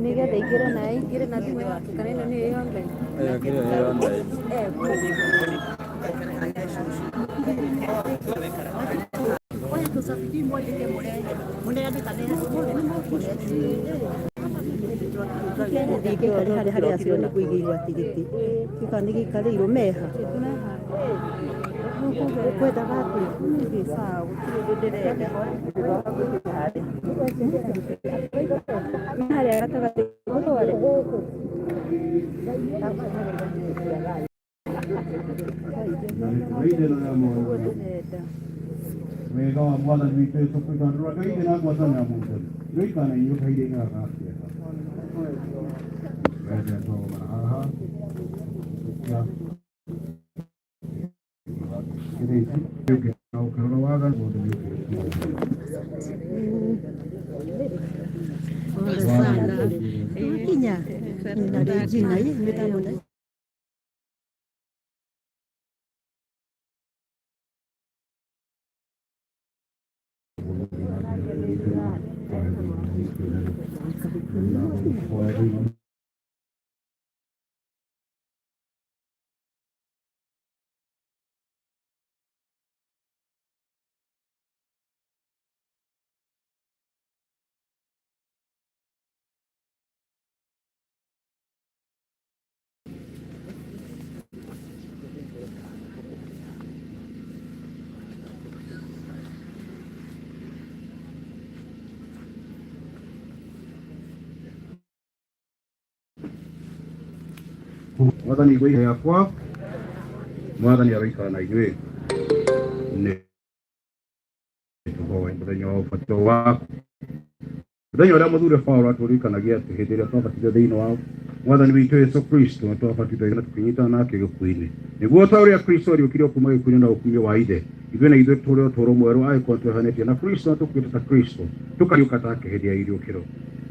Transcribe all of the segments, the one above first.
nigetha ingire na thimũ yake kana ĩno nĩyo ĩ online. Kĩrĩa ĩ online. harĩa acio nĩ kũigĩirwo atigiti gĩka nĩ gĩikarĩirwo meha kwendaga atĩ gũtirĩ sawa gũtirĩ ũndũ ndĩrenda harĩa gatagatĩ gũtware wega wa mwathani witũ Yesu Kristo ndũrakaide na ngwatanĩra mũndũ nĩikana inyuka irĩ ngaga kĩega wega twaumana haha kĩrĩti kĩũngĩ na ũkĩrora waga mũndũ kinya na Regina hii mitambo mwathani igwe yakwa mwathani aroikara na ithuĩ nĩ tũhoe mũthenya wa ũbatithio waku mũthenya ũrĩa mũthure Paulo atũririkanagia atĩ hĩndĩ ĩrĩa twabatithio thĩinĩ wa mwathani witũ Yesu Kristo na twabatithio na tũkĩnyitana nake gĩkuũ-inĩ nĩguo ta ũrĩa Kristo ariũkire kuuma gĩkuũ-inĩ na ũkumio wa ithe ithuĩ na ithuĩ tũrĩ ũtũũro mwerũ angĩkorwo twehanĩtie na Kristo na tũkuĩte ta Kristo tũkariũka take hĩndĩ ya iriũkĩro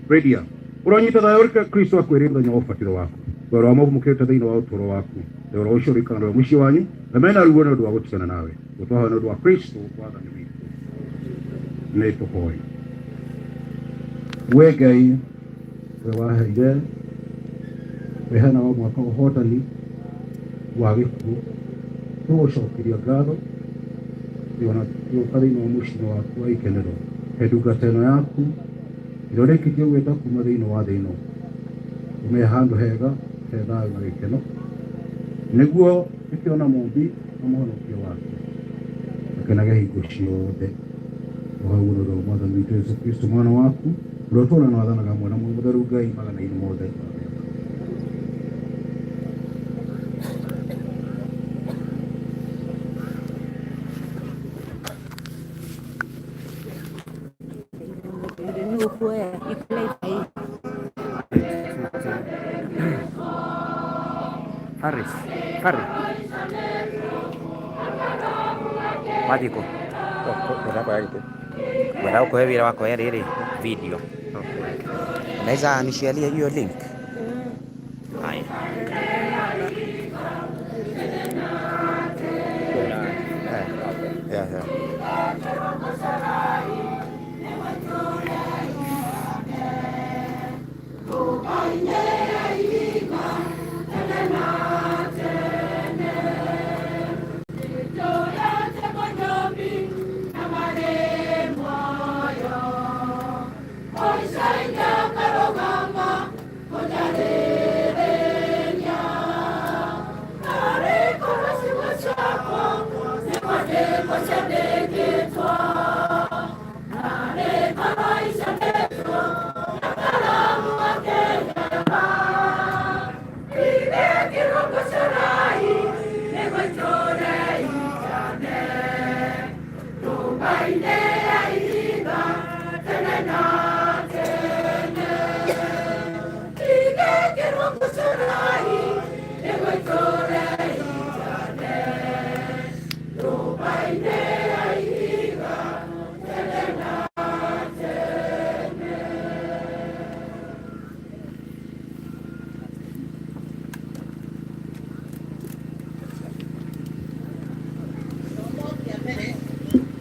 Redia ũranyita thayũ ũrĩa Kristo akwĩrĩire mũthenya wa ũbatithio waku wĩra wa mũmũkĩrĩte thĩinĩ wa ũtũũro waku wĩra ũcio ũrĩikaraga mũciĩ wanyu na mena ruo nĩ ũndũ wa gũtigana nawe gũtwaha nĩ ũndũ wa Kristo mwathani witũ nĩ tũhoe we Ngai we waheire wehana wa mwaka ũhotani wa gĩkuũ tũgũcokeria ngatho gĩũka thĩinĩ wa mũciĩ waku wa ikenero he ndungata ĩno yaku ĩrĩa ũrĩkĩtie gwĩta kuuma thĩinĩ wa thĩ ĩno ũme handũ hega he thayũ na gĩkeno nĩguo ĩkĩona mũmbi na mũhonokia wake akenage hingo ciothe ũhau nĩ ũndũ wa mwathani witũ Yesu Kristo mwana waku ũrĩa ũtũũraga na wathanaga hamwe na muoyo mũtheru Ngai magana-inĩ mothe Faris Matiko wala ukoe wira wako ya riri video unaweza nisharia hiyo link haya yeah.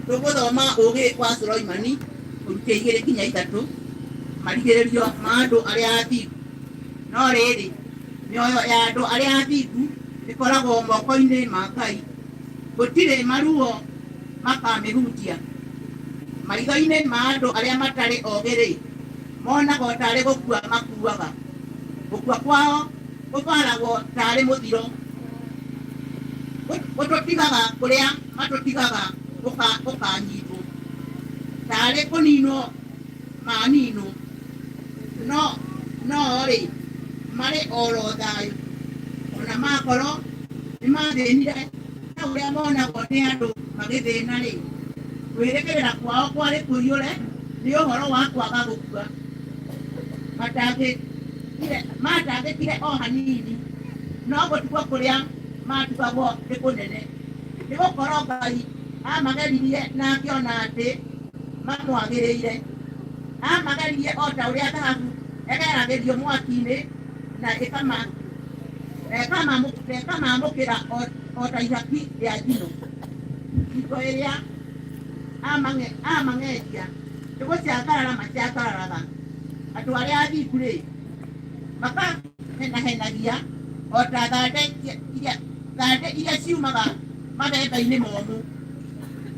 Tũgũthoma ũgĩ wa Suleimani ũrute 2 nginya 3 marigĩrĩrio ma andũ arĩa athingu. No rĩrĩ, mĩoyo ya andũ arĩa athingu ĩkoragwo moko-inĩ ma Ngai. Gũtirĩ maruo makamĩhutia. Maitho-inĩ ma andũ arĩa matarĩ ogĩ-rĩ, monagwo tarĩ gũkua makuaga. Gũkua kwao gũtwaragwo tarĩ mũthiro. Gũtũtigaga kũrĩa matũtigaga ũkanyitwo. Tarĩ kũninwo maninwo. No-rĩ, marĩ oro thayũ. Ona makorwo nĩmathĩnire na ũrĩa monagwo nĩ andũ magĩthĩna-rĩ, kwĩrĩgĩrĩra kwao kwarĩ kũiyũre nĩ ũhoro wa kwaga gũkua. Matangĩkire o hanini, no gũtigwo kũrĩa matigagwo nĩ kũnene. Nĩgũkorwo Ngai amageririe na akĩona atĩ mamwagĩrĩire. Amageririe o ta ũrĩa thahabu ĩgeragĩrio mwaki-inĩ na ĩkamamũkĩra o ta ihaki rĩa njino. Hingo ĩrĩa amang'etia nĩgũciagarara maciagararaga. Andũ arĩa athingu-rĩ, makahenahenagia o ta thande iria ciumaga mathemba-inĩ momũ.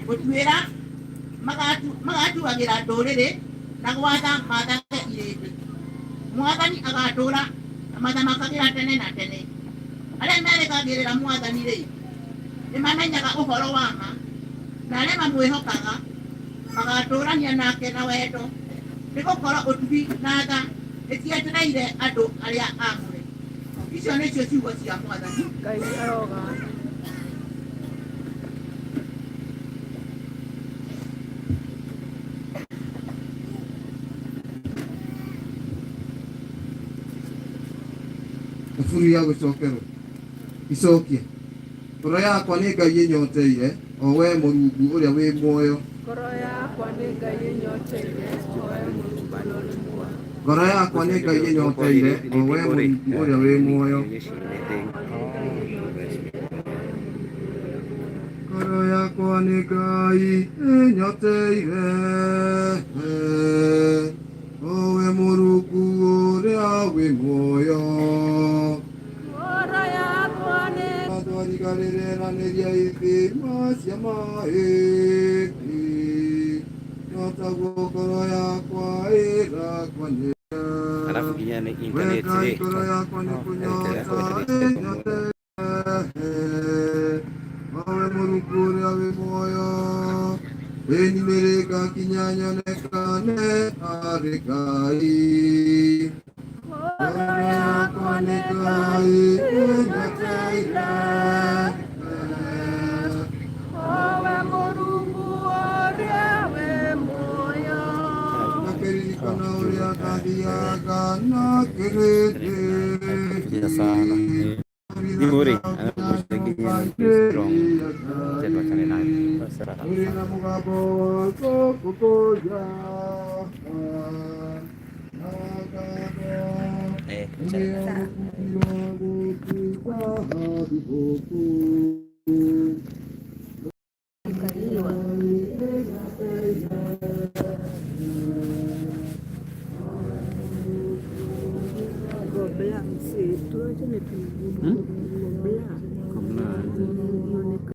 Gũtuĩra magatuagĩra ndũrĩrĩ na gwatha maathage irĩndĩ. Mwathani agatũũra na mathamakagĩra tene na tene. Arĩa merĩgagĩrĩra Mwathani-rĩ, nĩmamenyaga ũhoro wa ma, na arĩa mamwĩhokaga magatũũrania nake na wendo. Nĩgũkorwo ũtugi na tha ĩtietereire andũ arĩa aamũre. Icio nĩcio ciugo cia Mwathani. Ngai aroga. Thaburi ya gũcokerwo icokie. Ngoro yakwa nĩ Ngai ĩnyoteire, o we Mũrungu ũrĩa wĩ muoyo. Ngoro yakwa nĩ Ngai ĩnyoteire, o we Mũrungu ũrĩa wĩ muoyo. Ngoro yakwa nĩ Ngai ĩnyoteire, o we Mũrungu ũrĩa wĩ muoyo. Ngoro yakwa nĩ Ngai ĩnyoteire, o we Mũrungu ũrĩa wĩ muoyo. Ngoro yakwa nĩ Twariganĩranĩria ithima cia maĩ, nyotaguo ngoro yakwa ĩrakwanĩra. Alafu kinya ni internet ile. Ngoro yakwa nĩ kũnyota ĩnyoteire, owe Mũrungu ũrĩa wĩ muoyo. Ĩni nĩrĩgakinya nyonekane arĩ Ngai. Ngoro yakwa nĩ Ngai ĩnyoteire, owe Mũrungu ũrĩa wĩ muoyo. nakĩririkana ũrĩa ndathiaga na kĩrĩndĩ. Nguri anakusikia strong. Jadi macam ni. Uri na mũgambo wako kũkũnja. Ng'ombe ya msitu, acha nipige.